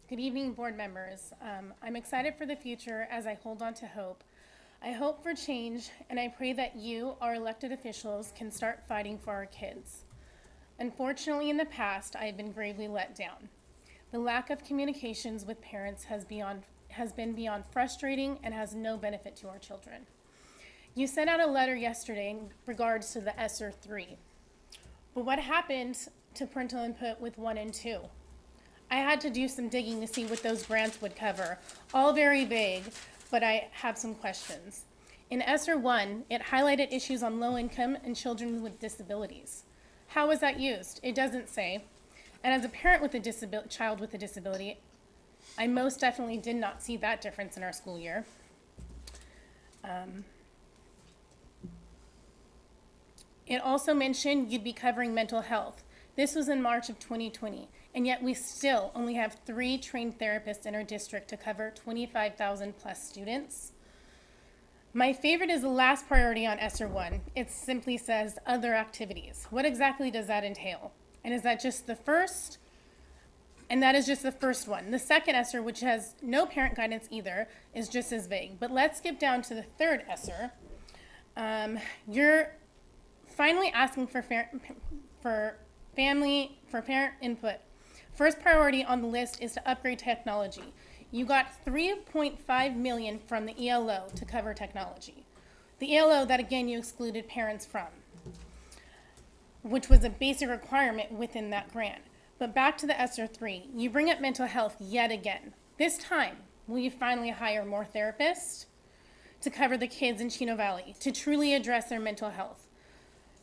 Good evening, board members. I'm excited for the future as I hold on to hope. I hope for change, and I pray that you, our elected officials, can start fighting for our kids. Unfortunately, in the past, I have been gravely let down. The lack of communications with parents has been beyond frustrating and has no benefit to our children. You sent out a letter yesterday in regards to the ESSER 3. But what happened to parental input with 1 and 2? I had to do some digging to see what those grants would cover. All very vague, but I have some questions. In ESSER 1, it highlighted issues on low income and children with disabilities. How was that used? It doesn't say. And as a parent with a child with a disability, I most definitely did not see that difference in our school year. It also mentioned you'd be covering mental health. This was in March of 2020, and yet we still only have 3 trained therapists in our district to cover 25,000 plus students. My favorite is the last priority on ESSER 1. It simply says other activities. What exactly does that entail? And is that just the first? And that is just the first one. The second ESSER, which has no parent guidance either, is just as vague. But let's skip down to the third ESSER. You're finally asking for parent input. First priority on the list is to upgrade technology. You got $3.5 million from the ELO to cover technology. The ELO that again you excluded parents from, which was a basic requirement within that grant. But back to the ESSER 3, you bring up mental health yet again. This time, will you finally hire more therapists to cover the kids in Chino Valley to truly address their mental health?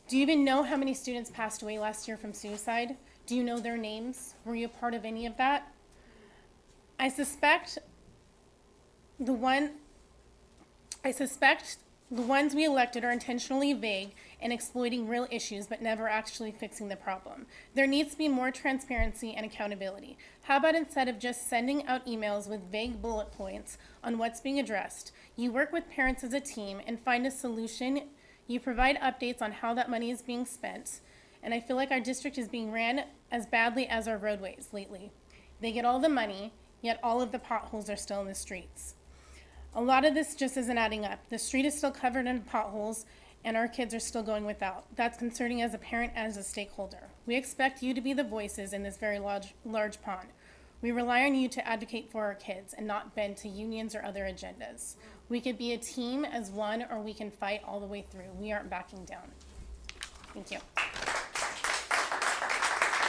Do you even know how many students passed away last year from suicide? Do you know their names? Were you a part of any of that? I suspect the ones we elected are intentionally vague and exploiting real issues but never actually fixing the problem. There needs to be more transparency and accountability. How about instead of just sending out emails with vague bullet points on what's being addressed, you work with parents as a team and find a solution. You provide updates on how that money is being spent, and I feel like our district is being ran as badly as our roadways lately. They get all the money, yet all of the potholes are still in the streets. A lot of this just isn't adding up. The street is still covered in potholes, and our kids are still going without. That's concerning as a parent and as a stakeholder. We expect you to be the voices in this very large pond. We rely on you to advocate for our kids and not bend to unions or other agendas. We could be a team as one, or we can fight all the way through. We aren't backing down. Thank you.